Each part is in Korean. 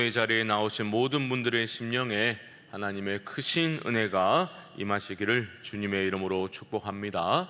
기도의 자리에 나오신 모든 분들의 심령에 하나님의 크신 은혜가 임하시기를 주님의 이름으로 축복합니다.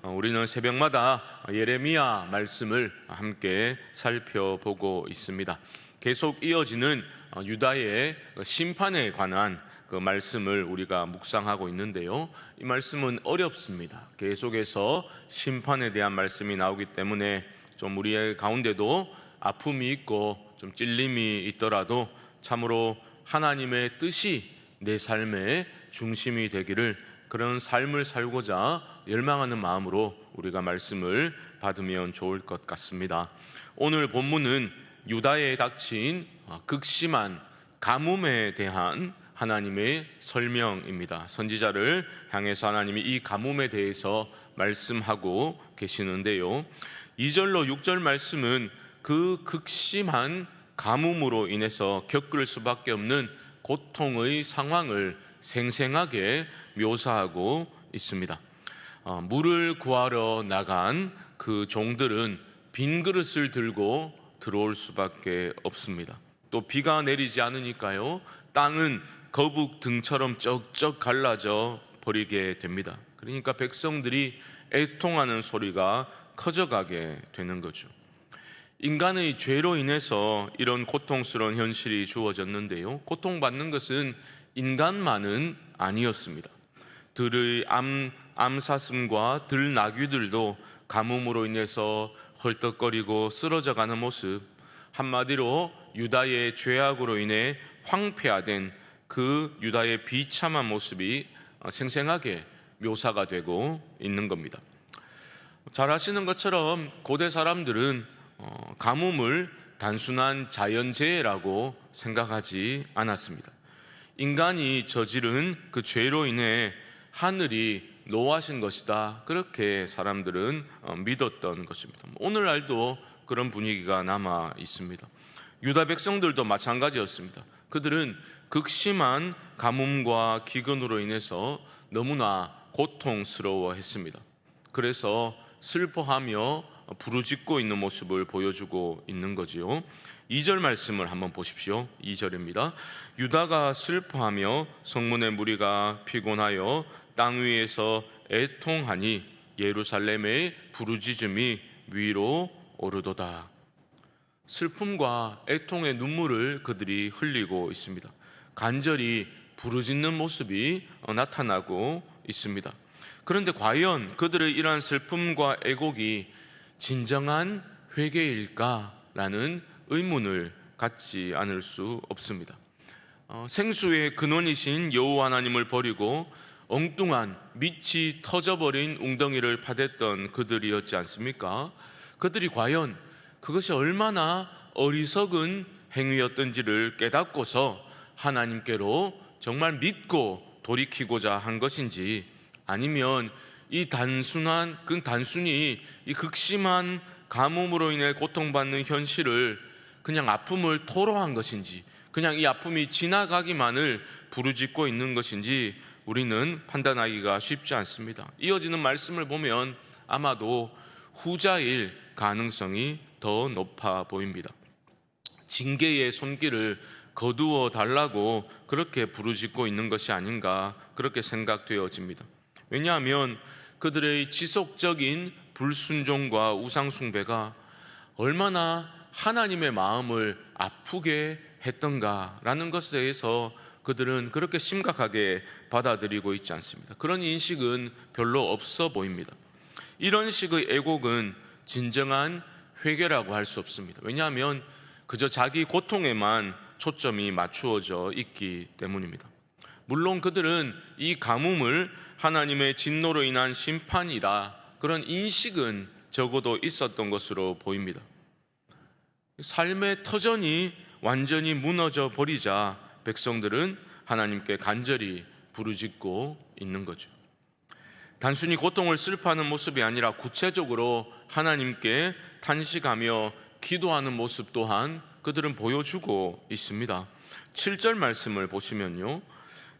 우리는 새벽마다 예레미야 말씀을 함께 살펴보고 있습니다. 계속 이어지는 유다의 심판에 관한 그 말씀을 우리가 묵상하고 있는데요, 이 말씀은 어렵습니다. 계속해서 심판에 대한 말씀이 나오기 때문에 좀 우리의 가운데도 아픔이 있고 좀 찔림이 있더라도 참으로 하나님의 뜻이 내 삶의 중심이 되기를, 그런 삶을 살고자 열망하는 마음으로 우리가 말씀을 받으면 좋을 것 같습니다. 오늘 본문은 유다에 닥친 극심한 가뭄에 대한 하나님의 설명입니다. 선지자를 향해서 하나님이 이 가뭄에 대해서 말씀하고 계시는데요, 2절로 6절 말씀은 그 극심한 가뭄으로 인해서 겪을 수밖에 없는 고통의 상황을 생생하게 묘사하고 있습니다. 물을 구하러 나간 그 종들은 빈 그릇을 들고 들어올 수밖에 없습니다. 또 비가 내리지 않으니까요, 땅은 거북 등처럼 쩍쩍 갈라져 버리게 됩니다. 그러니까 백성들이 애통하는 소리가 커져가게 되는 거죠. 인간의 죄로 인해서 이런 고통스러운 현실이 주어졌는데요, 고통받는 것은 인간만은 아니었습니다. 들의 암사슴과 들나귀들도 가뭄으로 인해서 헐떡거리고 쓰러져가는 모습, 한마디로 유다의 죄악으로 인해 황폐화된 그 유다의 비참한 모습이 생생하게 묘사가 되고 있는 겁니다. 잘 아시는 것처럼 고대 사람들은 가뭄을 단순한 자연재해라고 생각하지 않았습니다. 인간이 저지른 그 죄로 인해 하늘이 노하신 것이다, 그렇게 사람들은 믿었던 것입니다. 오늘날도 그런 분위기가 남아 있습니다. 유다 백성들도 마찬가지였습니다. 그들은 극심한 가뭄과 기근으로 인해서 너무나 고통스러워했습니다. 그래서 슬퍼하며 부르짖고 있는 모습을 보여주고 있는 거지요. 2절 말씀을 한번 보십시오. 2절입니다. 유다가 슬퍼하며 성문의 무리가 피곤하여 땅 위에서 애통하니 예루살렘의 부르짖음이 위로 오르도다. 슬픔과 애통의 눈물을 그들이 흘리고 있습니다. 간절히 부르짖는 모습이 나타나고 있습니다. 그런데 과연 그들의 이러한 슬픔과 애곡이 진정한 회개일까라는 의문을 갖지 않을 수 없습니다. 생수의 근원이신 여호와 하나님을 버리고 엉뚱한 밑이 터져버린 웅덩이를 파댔던 그들이었지 않습니까? 그들이 과연 그것이 얼마나 어리석은 행위였던지를 깨닫고서 하나님께로 정말 믿고 돌이키고자 한 것인지, 아니면 이 단순히 이 극심한 가뭄으로 인해 고통받는 현실을 그냥 아픔을 토로한 것인지, 그냥 이 아픔이 지나가기만을 부르짖고 있는 것인지 우리는 판단하기가 쉽지 않습니다. 이어지는 말씀을 보면 아마도 후자일 가능성이 더 높아 보입니다. 징계의 손길을 거두어 달라고 그렇게 부르짖고 있는 것이 아닌가, 그렇게 생각되어집니다. 왜냐하면 그들의 지속적인 불순종과 우상숭배가 얼마나 하나님의 마음을 아프게 했던가라는 것에 대해서 그들은 그렇게 심각하게 받아들이고 있지 않습니다. 그런 인식은 별로 없어 보입니다. 이런 식의 애곡은 진정한 회개라고 할 수 없습니다. 왜냐하면 그저 자기 고통에만 초점이 맞추어져 있기 때문입니다. 물론 그들은 이 가뭄을 하나님의 진노로 인한 심판이라 그런 인식은 적어도 있었던 것으로 보입니다. 삶의 터전이 완전히 무너져 버리자 백성들은 하나님께 간절히 부르짖고 있는 거죠. 단순히 고통을 슬퍼하는 모습이 아니라 구체적으로 하나님께 탄식하며 기도하는 모습 또한 그들은 보여주고 있습니다. 7절 말씀을 보시면요,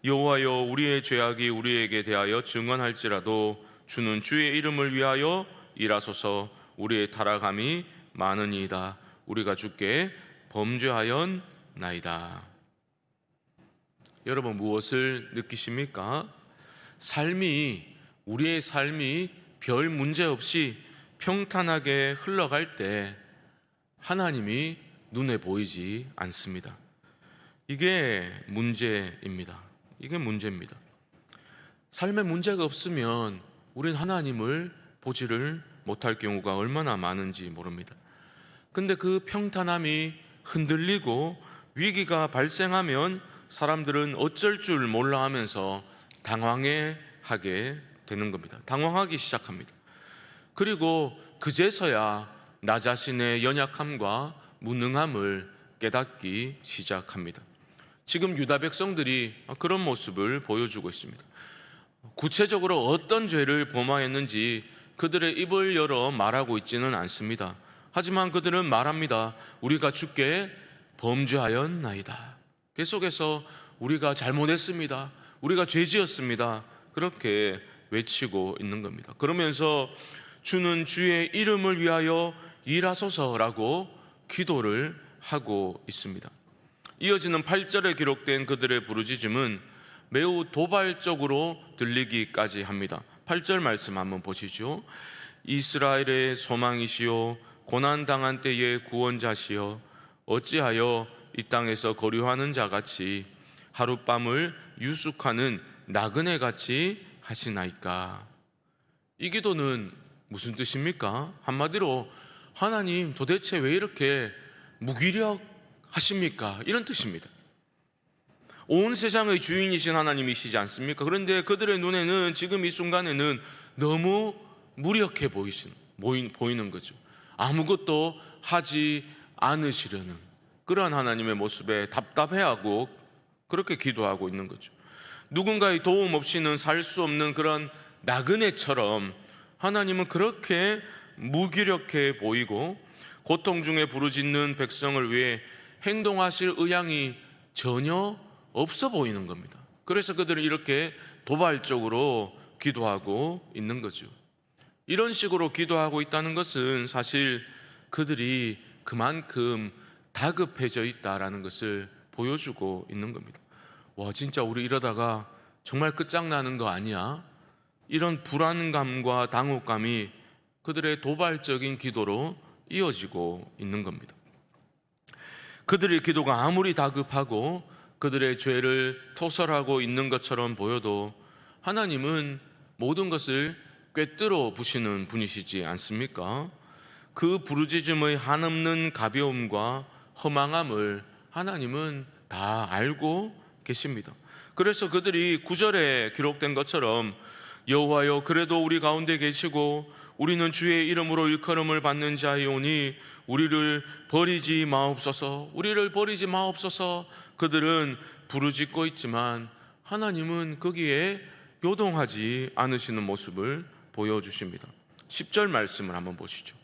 여호와여, 우리의 죄악이 우리에게 대하여 증언할지라도 주는 주의 이름을 위하여 일하소서. 우리의 타락함이 많으니이다. 우리가 주께 범죄하였나이다. 하였나이다. 여러분 무엇을 느끼십니까? 우리의 삶이 별 문제 없이 평탄하게 흘러갈 때 하나님이 눈에 보이지 않습니다. 이게 문제입니다. 삶에 문제가 없으면 우린 하나님을 보지를 못할 경우가 얼마나 많은지 모릅니다. 근데 그 평탄함이 흔들리고 위기가 발생하면 사람들은 어쩔 줄 몰라 하면서 당황하게 되는 겁니다. 당황하기 시작합니다. 그리고 그제서야 나 자신의 연약함과 무능함을 깨닫기 시작합니다. 지금 유다 백성들이 그런 모습을 보여주고 있습니다. 구체적으로 어떤 죄를 범하였는지 그들의 입을 열어 말하고 있지는 않습니다. 하지만 그들은 말합니다. 우리가 주께 범죄하였나이다. 계속해서 우리가 잘못했습니다. 우리가 죄지었습니다. 그렇게 외치고 있는 겁니다. 그러면서 주는 주의 이름을 위하여 일하소서라고 기도를 하고 있습니다. 이어지는 8절에 기록된 그들의 부르짖음은 매우 도발적으로 들리기까지 합니다. 8절 말씀 한번 보시죠. 이스라엘의 소망이시요 고난당한 때의 구원자시여 어찌하여 이 땅에서 거류하는 자같이 하룻밤을 유숙하는 나그네같이 하시나이까. 이 기도는 무슨 뜻입니까? 한마디로 하나님 도대체 왜 이렇게 무기력하십니까? 이런 뜻입니다. 온 세상의 주인이신 하나님이시지 않습니까? 그런데 그들의 눈에는 지금 이 순간에는 너무 무력해 보이는 거죠. 아무것도 하지 않으시려는 그러한 하나님의 모습에 답답해하고 그렇게 기도하고 있는 거죠. 누군가의 도움 없이는 살 수 없는 그런 나그네처럼 하나님은 그렇게 무기력해 보이고 고통 중에 부르짖는 백성을 위해 행동하실 의향이 전혀 없어 보이는 겁니다. 그래서 그들은 이렇게 도발적으로 기도하고 있는 거죠. 이런 식으로 기도하고 있다는 것은 사실 그들이 그만큼 다급해져 있다라는 것을 보여주고 있는 겁니다. 와, 진짜 우리 이러다가 정말 끝장나는 거 아니야? 이런 불안감과 당혹감이 그들의 도발적인 기도로 이어지고 있는 겁니다. 그들의 기도가 아무리 다급하고 그들의 죄를 토설하고 있는 것처럼 보여도 하나님은 모든 것을 꿰뚫어 보시는 분이시지 않습니까? 그 부르짖음의 한없는 가벼움과 허망함을 하나님은 다 알고 계십니다. 그래서 그들이 9절에 기록된 것처럼 여호와여 그래도 우리 가운데 계시고 우리는 주의 이름으로 일컬음을 받는 자이오니 우리를 버리지 마옵소서, 우리를 버리지 마옵소서. 그들은 부르짖고 있지만 하나님은 거기에 요동하지 않으시는 모습을 보여주십니다. 10절 말씀을 한번 보시죠.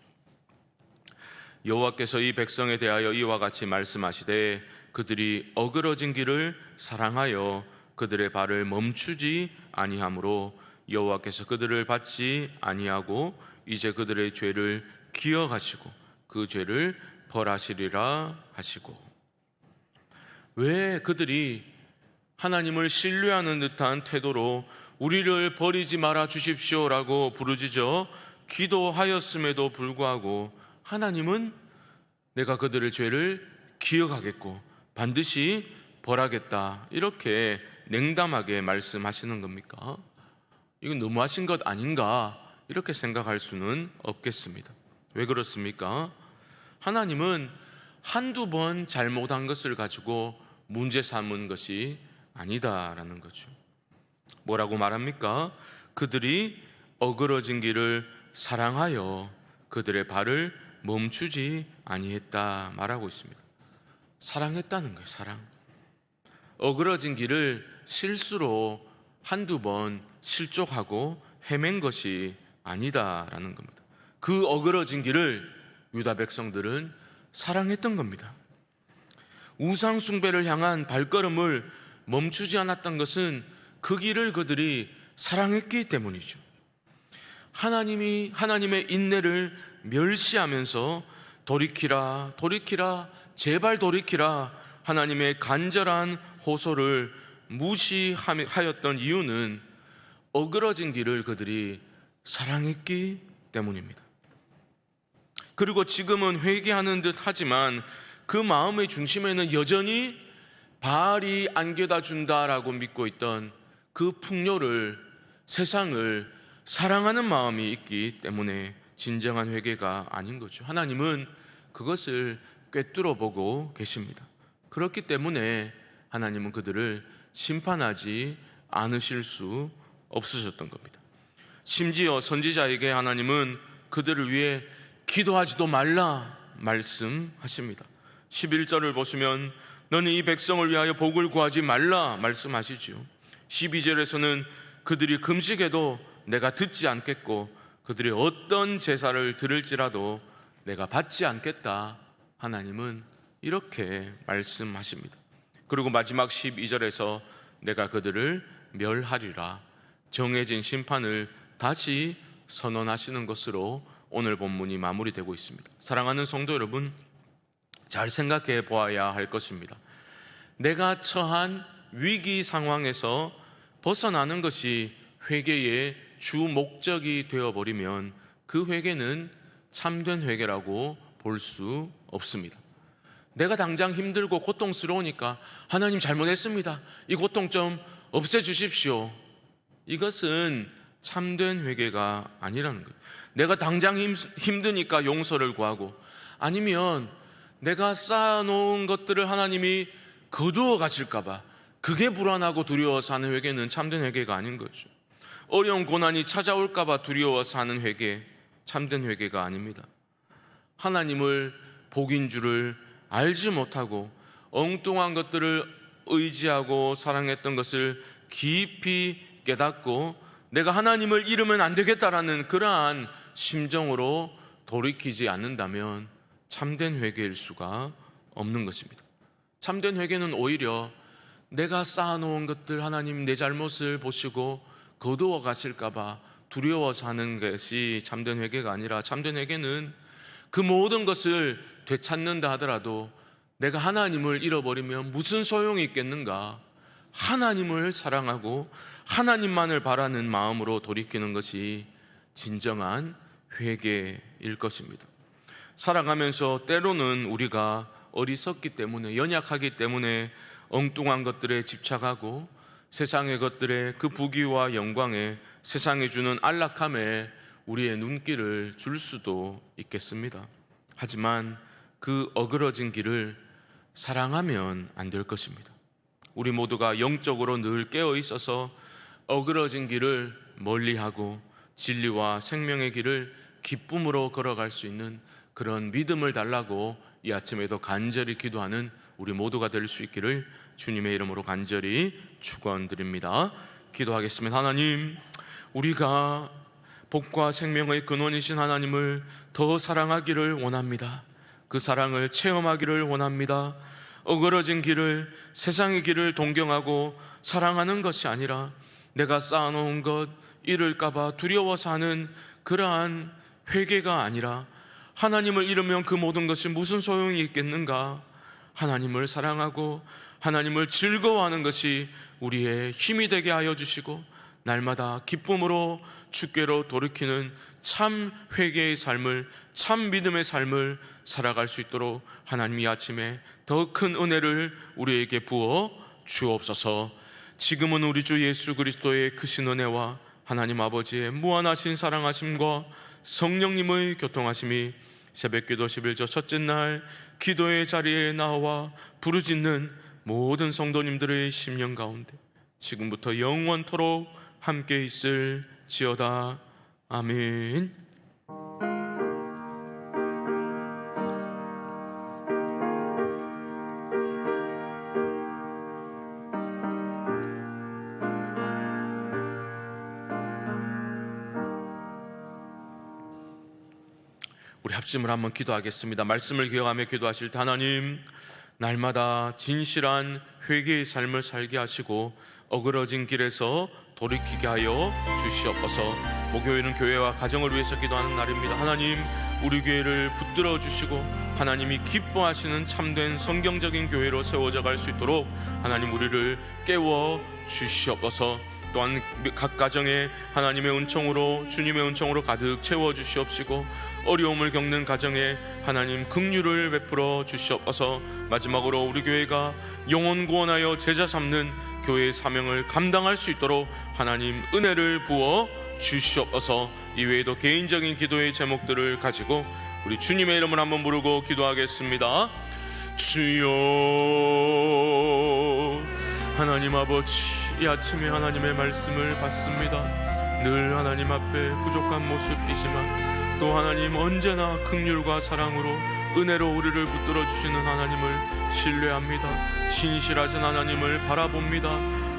여호와께서 이 백성에 대하여 이와 같이 말씀하시되 그들이 어그러진 길을 사랑하여 그들의 발을 멈추지 아니하므로 여호와께서 그들을 받지 아니하고 이제 그들의 죄를 기억하시고 그 죄를 벌하시리라 하시고. 왜 그들이 하나님을 신뢰하는 듯한 태도로 우리를 버리지 말아 주십시오라고 부르짖어 기도하였음에도 불구하고 하나님은 내가 그들의 죄를 기억하겠고 반드시 벌하겠다 이렇게 냉담하게 말씀하시는 겁니까? 이건 너무하신 것 아닌가 이렇게 생각할 수는 없겠습니다. 왜 그렇습니까? 하나님은 한두 번 잘못한 것을 가지고 문제 삼은 것이 아니다라는 거죠. 뭐라고 말합니까? 그들이 어그러진 길을 사랑하여 그들의 발을 멈추지 아니했다 말하고 있습니다. 사랑했다는 거예요. 사랑. 어그러진 길을 실수로 한두 번 실족하고 헤맨 것이 아니다라는 겁니다. 그 어그러진 길을 유다 백성들은 사랑했던 겁니다. 우상 숭배를 향한 발걸음을 멈추지 않았던 것은 그 길을 그들이 사랑했기 때문이죠. 하나님의 인내를 멸시하면서 돌이키라, 돌이키라, 제발 돌이키라 하나님의 간절한 호소를 무시하였던 이유는 어그러진 길을 그들이 사랑했기 때문입니다. 그리고 지금은 회개하는 듯 하지만 그 마음의 중심에는 여전히 바알이 안겨다 준다라고 믿고 있던 그 풍요를, 세상을 사랑하는 마음이 있기 때문에 진정한 회개가 아닌 거죠. 하나님은 그것을 꿰뚫어 보고 계십니다. 그렇기 때문에 하나님은 그들을 심판하지 않으실 수 없으셨던 겁니다. 심지어 선지자에게 하나님은 그들을 위해 기도하지도 말라 말씀하십니다. 11절을 보시면 너는 이 백성을 위하여 복을 구하지 말라 말씀하시지요. 12절에서는 그들이 금식해도 내가 듣지 않겠고 그들이 어떤 제사를 드릴지라도 내가 받지 않겠다, 하나님은 이렇게 말씀하십니다. 그리고 마지막 12절에서 내가 그들을 멸하리라, 정해진 심판을 다시 선언하시는 것으로 오늘 본문이 마무리되고 있습니다. 사랑하는 성도 여러분, 잘 생각해 보아야 할 것입니다. 내가 처한 위기 상황에서 벗어나는 것이 회개의 주 목적이 되어버리면 그 회개는 참된 회개라고 볼 수 없습니다. 내가 당장 힘들고 고통스러우니까 하나님 잘못했습니다, 이 고통 좀 없애주십시오, 이것은 참된 회개가 아니라는 거예요. 내가 당장 힘드니까 용서를 구하고, 아니면 내가 쌓아놓은 것들을 하나님이 거두어 가실까봐 그게 불안하고 두려워서 하는 회개는 참된 회개가 아닌 거죠. 어려운 고난이 찾아올까봐 두려워서 하는 회개, 참된 회개가 아닙니다. 하나님을 복인 줄을 알지 못하고 엉뚱한 것들을 의지하고 사랑했던 것을 깊이 깨닫고 내가 하나님을 잃으면 안 되겠다라는 그러한 심정으로 돌이키지 않는다면 참된 회개일 수가 없는 것입니다. 참된 회개는 오히려 내가 쌓아놓은 것들 하나님 내 잘못을 보시고 거두어 가실까봐 두려워서 하는 것이 참된 회개가 아니라, 참된 회개는 그 모든 것을 되찾는다 하더라도 내가 하나님을 잃어버리면 무슨 소용이 있겠는가, 하나님을 사랑하고 하나님만을 바라는 마음으로 돌이키는 것이 진정한 회개일 것입니다. 살아가면서 때로는 우리가 어리석기 때문에, 연약하기 때문에 엉뚱한 것들에 집착하고 세상의 것들에, 그 부귀와 영광에, 세상이 주는 안락함에 우리의 눈길을 줄 수도 있겠습니다. 하지만 그 어그러진 길을 사랑하면 안 될 것입니다. 우리 모두가 영적으로 늘 깨어 있어서 어그러진 길을 멀리하고 진리와 생명의 길을 기쁨으로 걸어갈 수 있는 그런 믿음을 달라고 이 아침에도 간절히 기도하는 우리 모두가 될 수 있기를 주님의 이름으로 간절히 축원드립니다. 기도하겠습니다. 하나님, 우리가 복과 생명의 근원이신 하나님을 더 사랑하기를 원합니다. 그 사랑을 체험하기를 원합니다. 어그러진 길을, 세상의 길을 동경하고 사랑하는 것이 아니라 내가 쌓아놓은 것 잃을까봐 두려워서 하는 그러한 회개가 아니라, 하나님을 잃으면 그 모든 것이 무슨 소용이 있겠는가, 하나님을 사랑하고 하나님을 즐거워하는 것이 우리의 힘이 되게 하여 주시고 날마다 기쁨으로 주께로 돌이키는 참 회개의 삶을, 참 믿음의 삶을 살아갈 수 있도록 하나님 이 아침에 더 큰 은혜를 우리에게 부어 주옵소서. 지금은 우리 주 예수 그리스도의 크신 은혜와 하나님 아버지의 무한하신 사랑하심과 성령님의 교통하심이 새벽기도 11조 첫째 날 기도의 자리에 나와 부르짖는 모든 성도님들의 심령 가운데 지금부터 영원토록 함께 있을지어다. 아멘. 우리 합심을 한번 기도하겠습니다. 말씀을 기억하며 기도하실 때 하나님, 날마다 진실한 회개의 삶을 살게 하시고 어그러진 길에서 돌이키게 하여 주시옵소서. 목요일은 교회와 가정을 위해서 기도하는 날입니다. 하나님, 우리 교회를 붙들어 주시고 하나님이 기뻐하시는 참된 성경적인 교회로 세워져 갈 수 있도록 하나님 우리를 깨워 주시옵소서. 또한 각 가정에 하나님의 은총으로, 주님의 은총으로 가득 채워 주시옵시고, 어려움을 겪는 가정에 하나님 긍휼을 베풀어 주시옵소서. 마지막으로 우리 교회가 영혼 구원하여 제자 삼는 교회의 사명을 감당할 수 있도록 하나님 은혜를 부어 주시옵소서. 이외에도 개인적인 기도의 제목들을 가지고 우리 주님의 이름을 한번 부르고 기도하겠습니다. 주여, 하나님 아버지, 이 아침에 하나님의 말씀을 받습니다. 늘 하나님 앞에 부족한 모습이지만 또 하나님 언제나 긍휼과 사랑으로 은혜로 우리를 붙들어 주시는 하나님을 신뢰합니다. 신실하신 하나님을 바라봅니다.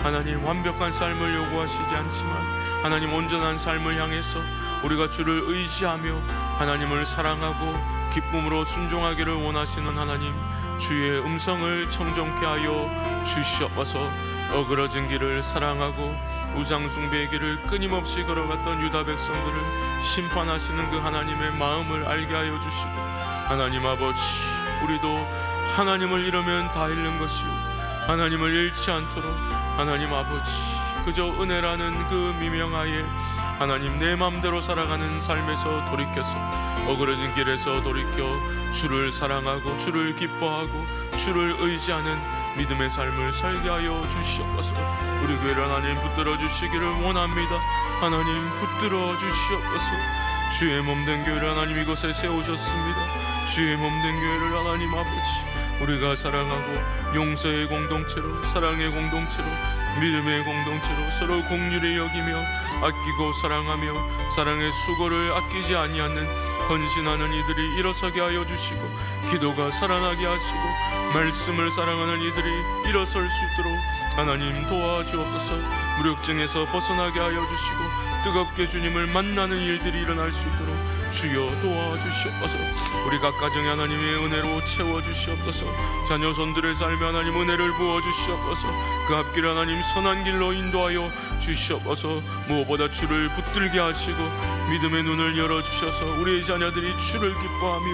하나님 완벽한 삶을 요구하시지 않지만 하나님 온전한 삶을 향해서 우리가 주를 의지하며 하나님을 사랑하고 기쁨으로 순종하기를 원하시는 하나님, 주의 음성을 청정케 하여 주시옵소서. 어그러진 길을 사랑하고 우상 숭배의 길을 끊임없이 걸어갔던 유다 백성들을 심판하시는 그 하나님의 마음을 알게 하여 주시고, 하나님 아버지, 우리도 하나님을 잃으면 다 잃는 것이요 하나님을 잃지 않도록 하나님 아버지, 그저 은혜라는 그 미명하에 하나님 내 맘대로 살아가는 삶에서 돌이켜서 어그러진 길에서 돌이켜 주를 사랑하고 주를 기뻐하고 주를 의지하는 믿음의 삶을 살게 하여 주시옵소서. 우리 교회를 하나님 붙들어 주시기를 원합니다. 하나님 붙들어 주시옵소서. 주의 몸된 교회를 하나님 이곳에 세우셨습니다. 주의 몸된 교회를 하나님 아버지, 우리가 사랑하고 용서의 공동체로, 사랑의 공동체로, 믿음의 공동체로 서로 공률히 여기며 아끼고 사랑하며 사랑의 수고를 아끼지 아니하는 헌신하는 이들이 일어서게 하여 주시고, 기도가 살아나게 하시고 말씀을 사랑하는 이들이 일어설 수 있도록 하나님 도와주옵소서. 무력증에서 벗어나게 하여 주시고 뜨겁게 주님을 만나는 일들이 일어날 수 있도록 주여 도와주시옵소서. 우리 각 가정에 하나님의 은혜로 채워주시옵소서. 자녀 손들의 삶에 하나님 은혜를 부어주시옵소서. 그 앞길 하나님 선한 길로 인도하여 주시옵소서. 무엇보다 주를 붙들게 하시고 믿음의 눈을 열어주셔서 우리의 자녀들이 주를 기뻐하며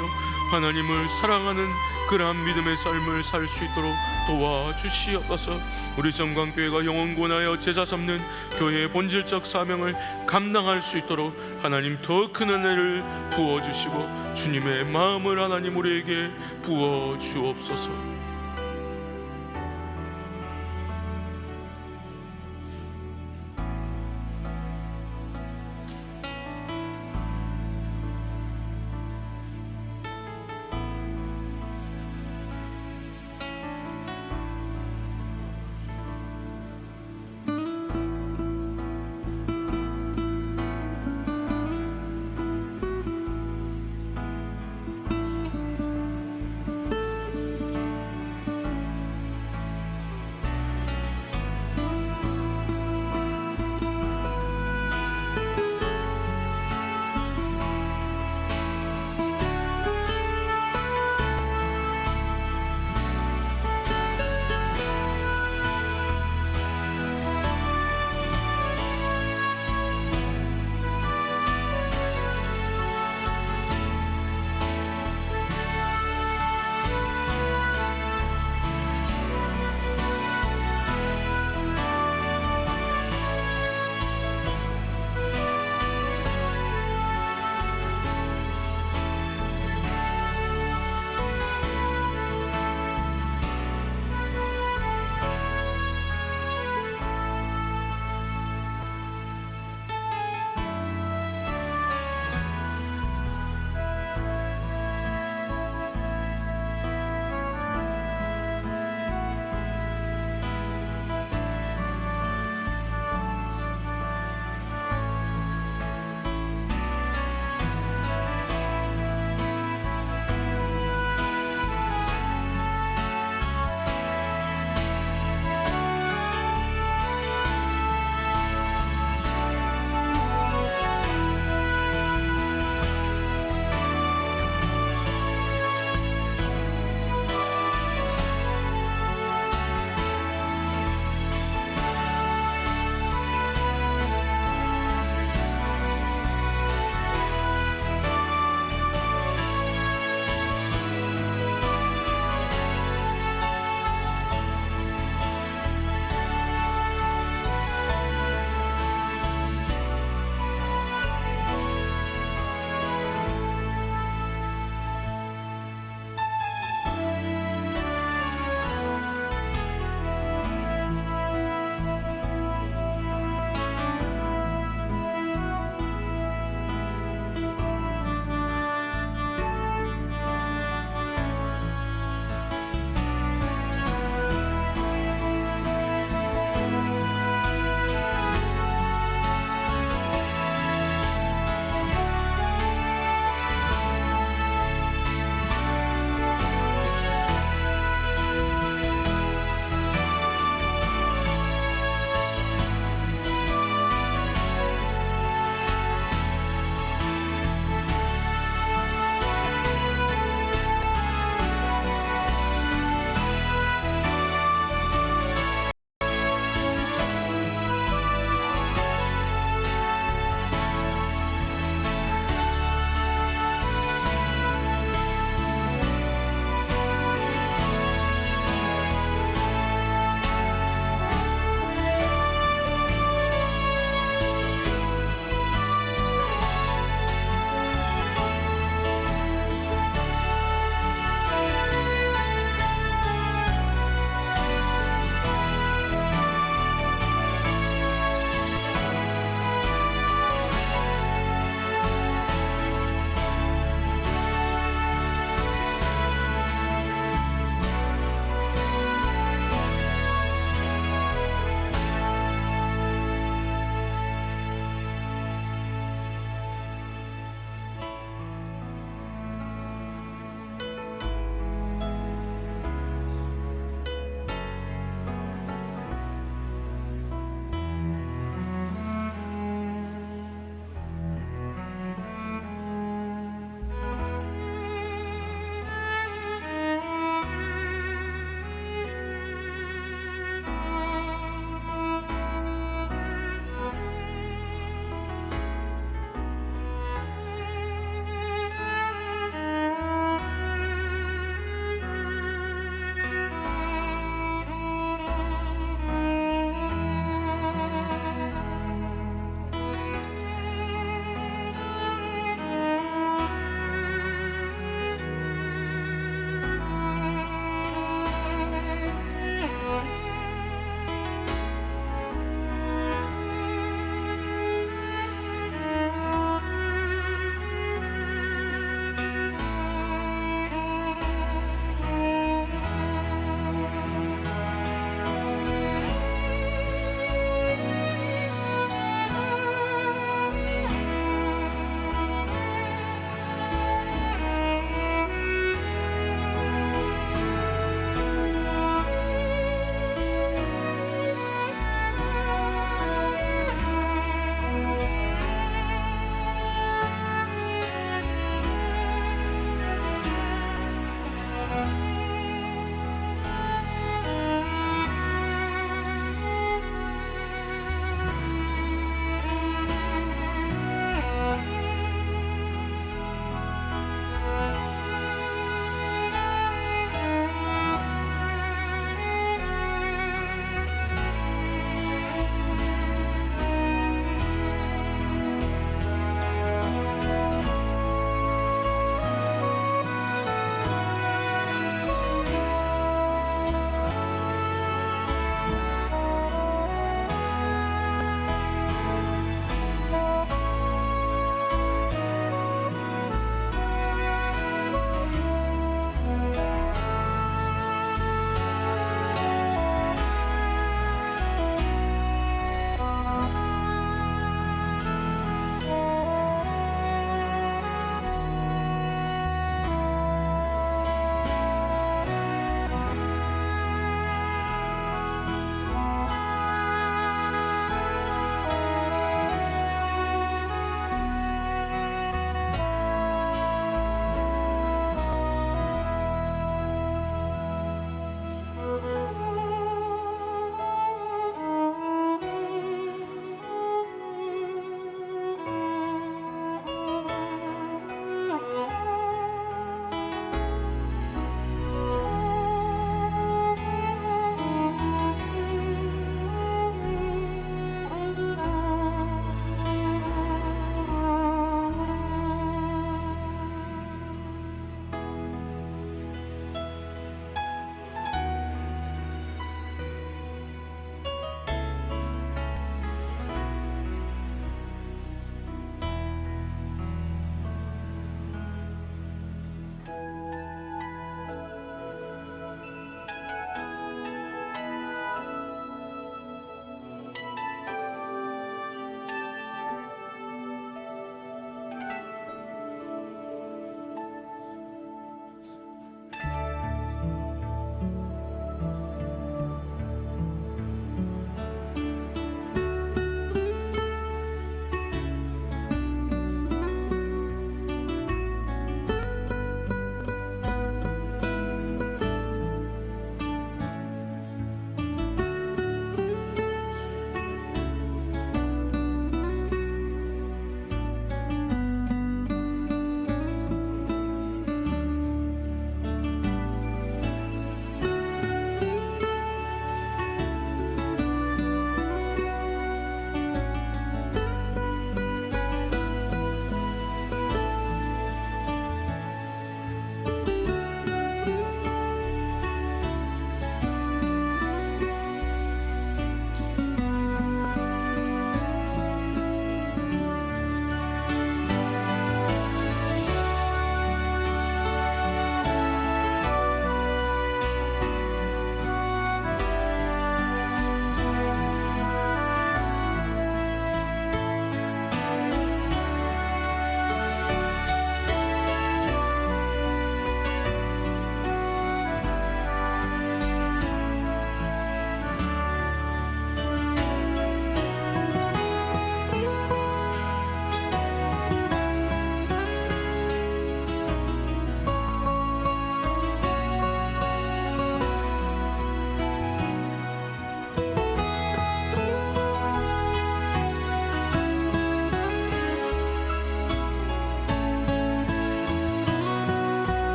하나님을 사랑하는 그러한 믿음의 삶을 살 수 있도록 도와주시옵소서. 우리 성광교회가 영혼 구원하여 제자 삼는 교회의 본질적 사명을 감당할 수 있도록 하나님 더 큰 은혜를 부어주시고 주님의 마음을 하나님 우리에게 부어주옵소서.